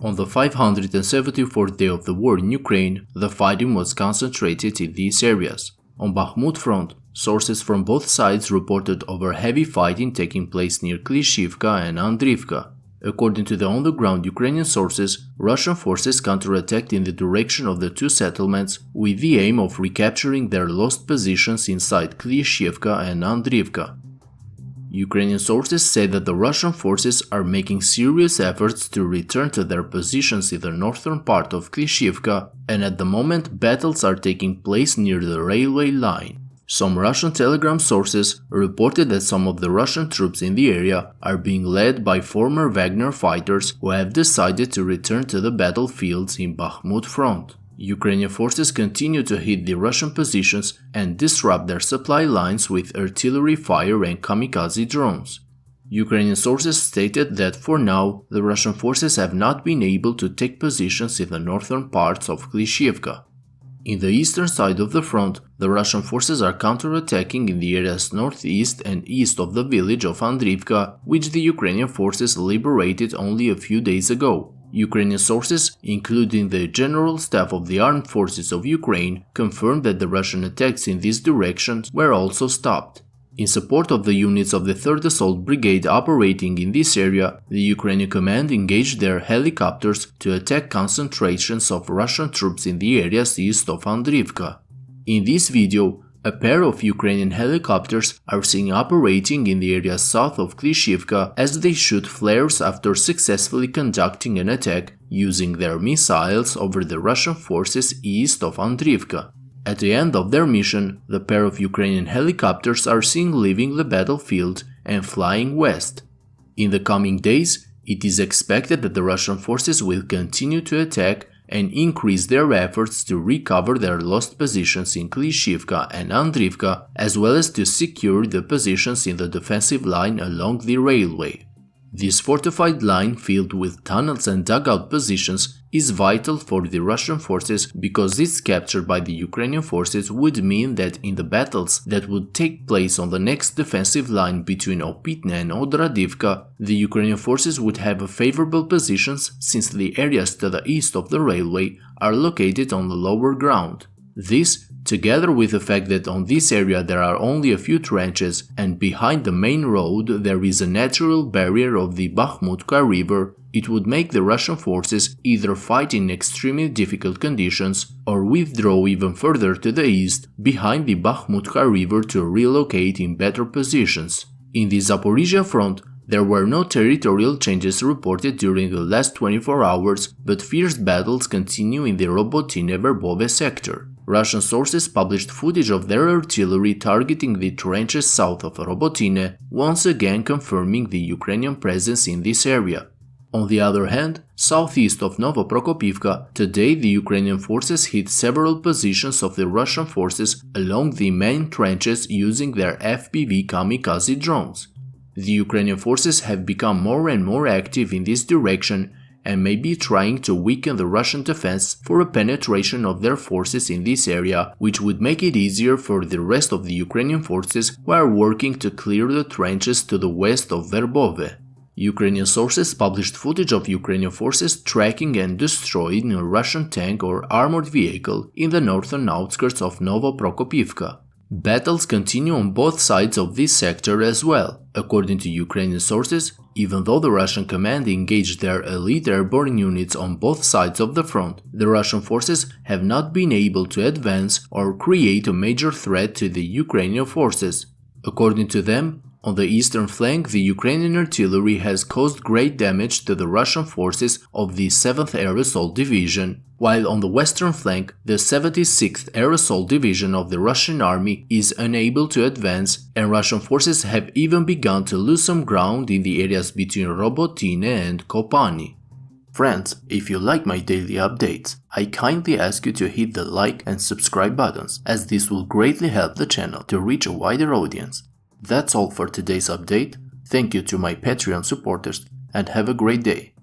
On the 574th day of the war in Ukraine, the fighting was concentrated in these areas. On Bakhmut front, sources from both sides reported over heavy fighting taking place near Klishchiivka and Andriivka. According to the on-the-ground Ukrainian sources, Russian forces counterattacked in the direction of the two settlements with the aim of recapturing their lost positions inside Klishchiivka and Andriivka. Ukrainian sources say that the Russian forces are making serious efforts to return to their positions in the northern part of Klishchiivka, and at the moment battles are taking place near the railway line. Some Russian telegram sources reported that some of the Russian troops in the area are being led by former Wagner fighters who have decided to return to the battlefields in Bakhmut front. Ukrainian forces continue to hit the Russian positions and disrupt their supply lines with artillery fire and kamikaze drones. Ukrainian sources stated that for now, the Russian forces have not been able to take positions in the northern parts of Klishchiivka. In the eastern side of the front, the Russian forces are counterattacking in the areas northeast and east of the village of Andriivka, which the Ukrainian forces liberated only a few days ago. Ukrainian sources, including the General Staff of the Armed Forces of Ukraine, confirmed that the Russian attacks in these directions were also stopped. In support of the units of the 3rd Assault Brigade operating in this area, the Ukrainian command engaged their helicopters to attack concentrations of Russian troops in the areas east of Andriivka. In this video, a pair of Ukrainian helicopters are seen operating in the area south of Klishchiivka as they shoot flares after successfully conducting an attack using their missiles over the Russian forces east of Andriivka. At the end of their mission, the pair of Ukrainian helicopters are seen leaving the battlefield and flying west. In the coming days, it is expected that the Russian forces will continue to attack and increase their efforts to recover their lost positions in Klishchiivka and Andriivka, as well as to secure the positions in the defensive line along the railway. This fortified line, filled with tunnels and dugout positions, is vital for the Russian forces because its capture by the Ukrainian forces would mean that in the battles that would take place on the next defensive line between Opitne and Odradivka, the Ukrainian forces would have favorable positions since the areas to the east of the railway are located on the lower ground. This, together with the fact that on this area there are only a few trenches and behind the main road there is a natural barrier of the Bakhmutka river, it would make the Russian forces either fight in extremely difficult conditions or withdraw even further to the east behind the Bakhmutka river to relocate in better positions. In the Zaporizhzhia front, there were no territorial changes reported during the last 24 hours, but fierce battles continue in the Robotyne Novoprokopivka sector. Russian sources published footage of their artillery targeting the trenches south of Robotyne, once again confirming the Ukrainian presence in this area. On the other hand, southeast of Novoprokopivka, today the Ukrainian forces hit several positions of the Russian forces along the main trenches using their FPV kamikaze drones. The Ukrainian forces have become more and more active in this direction and may be trying to weaken the Russian defense for a penetration of their forces in this area, which would make it easier for the rest of the Ukrainian forces who are working to clear the trenches to the west of Verbove. Ukrainian sources published footage of Ukrainian forces tracking and destroying a Russian tank or armored vehicle in the northern outskirts of Novoprokopivka. Battles continue on both sides of this sector as well. According to Ukrainian sources, even though the Russian command engaged their elite airborne units on both sides of the front, the Russian forces have not been able to advance or create a major threat to the Ukrainian forces. According to them, on the eastern flank, the Ukrainian artillery has caused great damage to the Russian forces of the 7th Air Assault Division, while on the western flank, the 76th Air Assault Division of the Russian army is unable to advance, and Russian forces have even begun to lose some ground in the areas between Robotyne and Kopani. Friends, if you like my daily updates, I kindly ask you to hit the like and subscribe buttons, as this will greatly help the channel to reach a wider audience. That's all for today's update. Thank you to my Patreon supporters and have a great day.